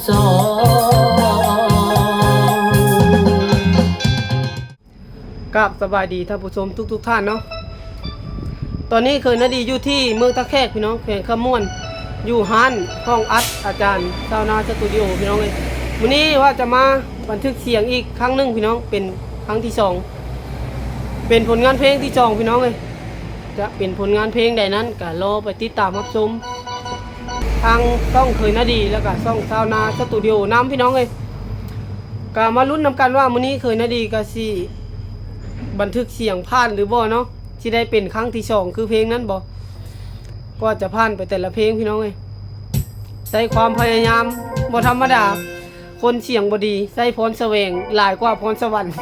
สองกับสบายดีท่านผู้ชมทุกท่านเนาะตอนนี้เคยนาดีอยู่ที่เมืองตะแคกพี่น้องแขวงขม่วนอยู่ห้านห้องอัดอาจารย์ซาวนาสตูดิโอพี่น้องเลยวันนี้ว่าจะมาบันทึกเสียงอีกครั้งหนึ่งพี่น้องเป็นครั้งที่สองเป็นผลงานเพลงที่สองพี่น้องเลยจะเป็นผลงานเพลงใดนั้นก็รอไปติดตามรับชมทางช่องเคยนาดีแล้วก็ช่องซาวนาสตูดิโอน้ำพี่น้องเลยก็มาลุ้นนำกันว่ามื้อนี้เคยนาดีก็สิบันทึกเสียงผ่านหรือบ่เนาะที่ได้เป็นครั้งที่สองคือเพลงนั้นบ่ก็จะผ่านไปแต่ละเพลงพี่น้องเลยใส่ความพยายามบ่ธรรมดาคนเสียงบ่ดีใส่พรแสวงหลายกว่าพรสวรรค์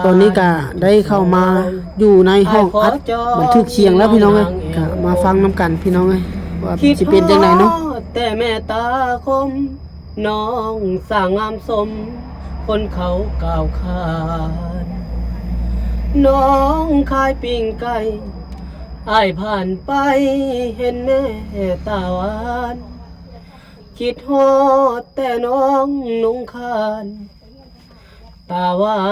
ตอนนี้ก็ได้เข้ามาอยู่ในห้องอัดบันทึกเสียงแล้วพี่น้องเลยก็มาฟังนำกันพี่น้องเลยว่าสิเป็นจังไดเนาะแต่แม่ตาคมน้องสร้างงามสมคนเขากล่าวขานน้องขายปิ้งไก่อ้ายผ่านไปเห็นแม่ตาหวานคิดฮอดแต่น้องนุ่งคานตาหวา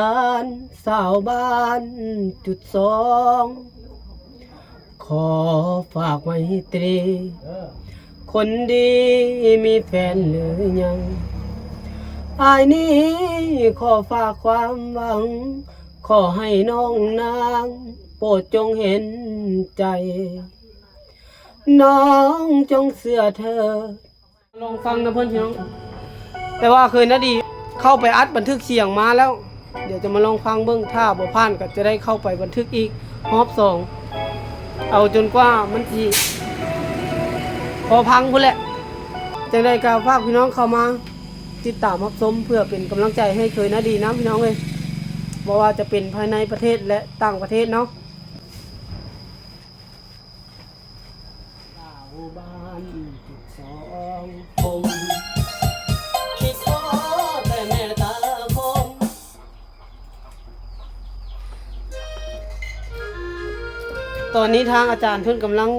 นสาวบ้านจุดสองขอฝากไว้ตรีคนดีมีแฟนหรือยังอายนี้ขอฝากความหวังขอให้น้องนางโปรดจงเห็นใจน้องจงเสื่อเธอลองฟังนะเพื่อนพี่น้องแต่ว่าเคยนะดีเข้าไปอัดบันทึกเสียงมาแล้วเดี๋ยวจะมาลองฟังเบิ้งถ้าบ่ผ่านก็จะได้เข้าไปบันทึกอีกรอบสองเอาจนกว่ามันสิพอพังพุ่นแหละจังได้ก็ฝากพี่น้องเข้ามาติดตามรับชมเพื่อเป็นกำลังใจให้เคยนะดีนะพี่น้องเลยบอกว่าจะเป็นภายในประเทศและต่างประเทศเนาะบ้านจุดสองผมคิดว่าแต่แม่ตาคมตอนนี้ทางอาจารย์เพิ่นกำลัง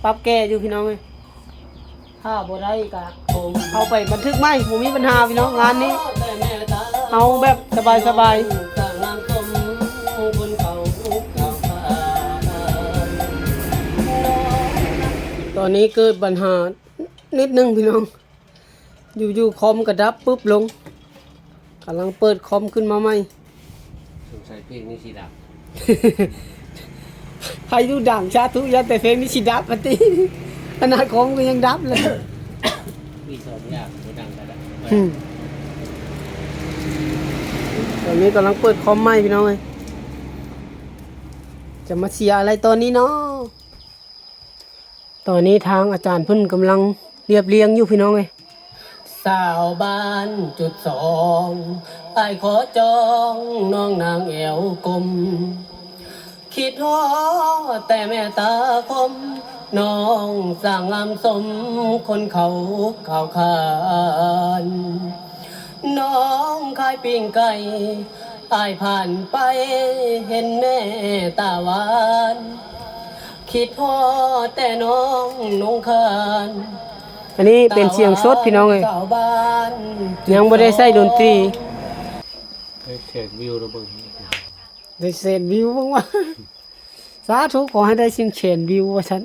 ปรับแก้อยู่พี่น้องเลยถ้าบ่ได้ก็ผมเอาไปบันทึกไม่ผมมีปัญหาพี่น้องงานนี้เอาแบบสบายๆตอนนี้เกิดปัญหานิดนึงพี่น้องอยู่คอมกระดับปุ๊บลงกำลังเปิดคอมขึ้นมาใหม่สงสัยเพลงนี้สิดับ ใครดูดังชาทุกยันแต่เพลงนี้สิดับปฏิขนาดคอมก็ยังดับเลยมีสองอย่างไม่ดังก็ได้ตอนนี้กำลังเปิดคอมใหม่พี่น้องเลยจะมาเชียร์อะไรตอนนี้เนาะตอนนี้ทางอาจารย์เพิ่นกำลังเรียบเรียงอยู่พี่น้องเลยสาวบ้านจุดสองไอ้ขอจองน้องนางแอวกลมคิดฮอดแต่แม่ตาคมน้องสร้างงามสมคนเขาข่าวขานน้องขายปิ้งไก่อ้ายผ่านไปเห็นแม่ตาหวานคิดฮอดแต่น้องนุ่งคานอันนี้เป็นเสียงสดพี่น้องเลยยังไม่ได้ใส่ดนตรีเช็ควิวระเบิดได้เซนวิวบ้างวะสาธุขอให้ได้ชิงเชนวิวว่าฉัน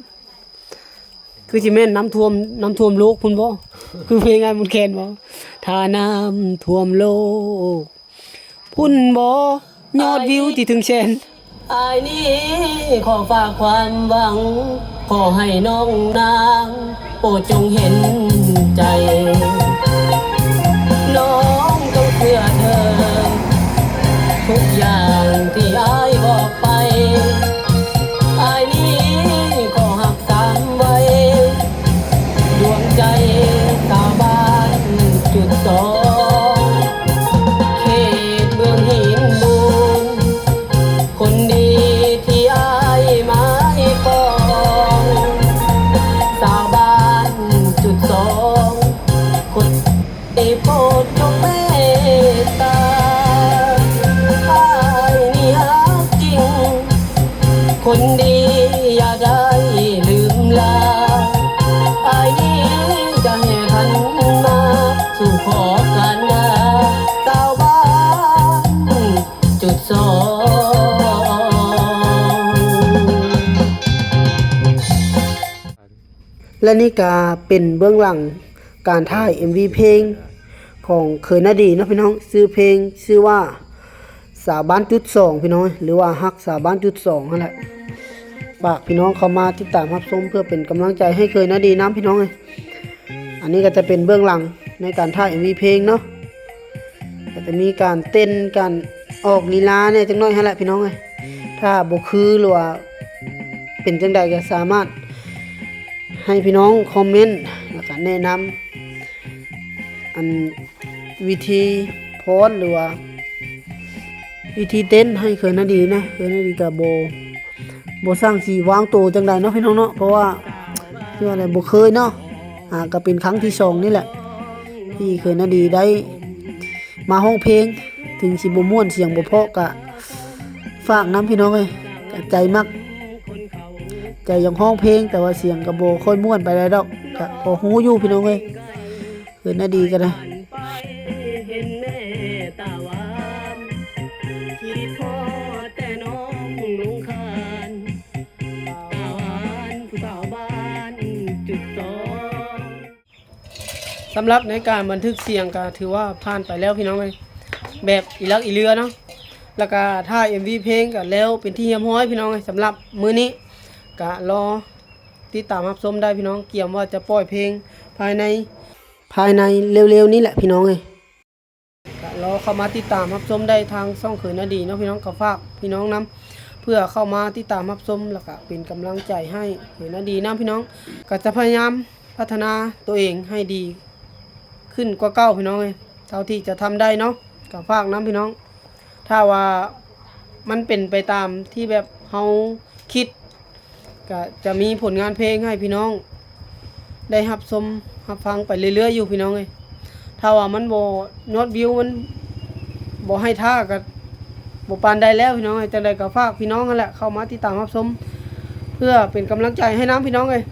คือจิเม่นน้ำท่วมโลกคุณบ่คือเพลงไงมันแคนบ่ถ้าน้ำท่วมโลกพุ่นบ่ยอดวิวที่ถึงเชนอายนี้ขอฝากความหวังขอให้น้องนางโปรดจงเห็นใจน้องต้องเชื่อเธอทุกอย่างที่อายบอกไปอายนี้ขอหักตามไว้ดวงใจสาวบ้านจุดสองเขตเมืองหินมูลคนดีที่อายหมายปองสาวบ้านจุดสองคน และนี่ก็เป็นเบื้องหลังการถ่าย MV เพลงของเคยนาดีเนาะพี่น้องชื่อเพลงชื่อว่าสาบานจุดสองพี่น้องหรือว่าฮักสาบานจุดสองนั่นแหละฝากพี่น้องเข้ามาติดตามรับชมเพื่อเป็นกำลังใจให้เคยนาดีน้ำพี่น้องเลยอันนี้ก็จะเป็นเบื้องหลังในการถ่าย MV เพลงเนาะก็จะมีการเต้นการออกลีลาเนี่ยจังน้อยให้แหละพี่น้องเลยถ้าบ่คือหรือว่าเป็นจังใดก็สามารถให้พี่น้องคอมเมนต์แล้วก็แนะนำอันวิธีโพสหรือว่าวิธีเต้นให้เคยนาดีนะเคยนาดีกับโบสร้างสีวางตัวจังใดเนาะพี่น้องเนาะเพราะว่าที่ว่าอะไรโบเคยเนาะก็เป็นครั้งที่2นี่แหละที่เคยนาดีได้มาห้องเพลงถึงสิบ่ม่วนเสียงบ่เพราะก็ฝากน้ำพี่น้องเลยใจมักใจยังห้องเพลงแต่ว่าเสียงกระโบค่อยม่วนไปได้ดอกก็พอฮู้อยู่พี่น้องเอ้ยเคยนาดีกันนะสำหรับในการบันทึกเสียงก็ถือว่าผ่านไปแล้วพี่น้องเลยแบบอีลักอีเรือเนาะแล้วก็ถ้า MV เพลงก็แล้วเป็นที่เรียบร้อยพี่น้องเลยสำหรับมื้อนี้ก็รอติดตามรับชมได้พี่น้องเกี่ยมว่าจะปล่อยเพลงภายในเร็วๆนี้แหละพี่น้องเลยก็รอเข้ามาติดตามรับชมได้ทางช่องเขยนาดีเนาะพี่น้องก็ฝากพี่น้องนำเพื่อเข้ามาติดตามรับชมแล้วก็เป็นกำลังใจให้เขยนาดีนะพี่น้องก็จะพยายามพัฒนาตัวเองให้ดีขึ้นกว่าเก่าพี่น้องเลยเท่าที่จะทำได้เนาะก็ฝากน้ำพี่น้องถ้าว่ามันเป็นไปตามที่แบบเฮาคิดก็จะมีผลงานเพลงให้พี่น้องได้รับชมรับฟังไปเรื่อยๆอยู่พี่น้องเลยถ้าว่ามันบ่ยอดวิวมันบ่ให้ท่าก็บ่ปานใดแล้วพี่น้องแต่ใดก็ฝากพี่น้องนั่นแหละเข้ามาติดตามรับชมเพื่อเป็นกำลังใจให้น้ำพี่น้องเลย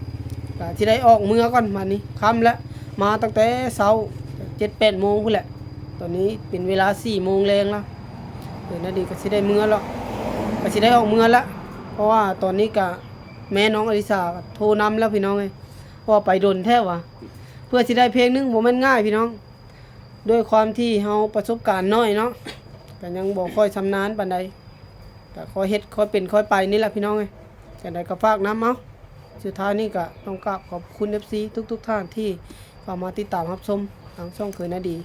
ก็สิได้ออกเมื่อก่อนมานี้ค่ำแล้วมาตั้งแต่เช้า 7-8 โมงพุ่นแหละตอนนี้เป็นเวลา 4 โมงแรงแล้วเดี๋ยวนาดีก็สิได้เมื่อแล้วก็สิได้ออกเมื่อแล้วเพราะว่าตอนนี้ก็แม่น้องอลิสาโทรนำแล้วพี่น้องเลยเพราะไปดนแท้ว่ะเพื่อสิได้เพลงนึงบ่แม่นง่ายพี่น้องด้วยความที่เฮาประสบการณ์น้อยเนาะก็ยังบ่ค่อยชำนาญปานใดก็ค่อยเฮ็ดค่อยเป็นค่อยไปนี่แหละพี่น้องเอ้ยจังได๋ก็ฝากน้ำเอาสุดท้ายนี้ก็ต้องกราบขอบคุณ FC ทุกท่านที่เข้ามาติดตามรับชมทางช่องเคยนาดี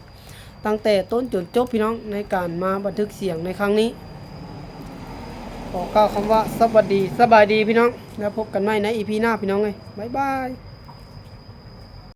ตั้งแต่ต้นจนจบพี่น้องในการมาบันทึกเสียงในครั้งนี้ขอกล่าวคำว่าสวัสดีสบายดีพี่น้องแล้วพบกันใหม่ใน EP หน้าพี่น้องเลยบ๊ายบาย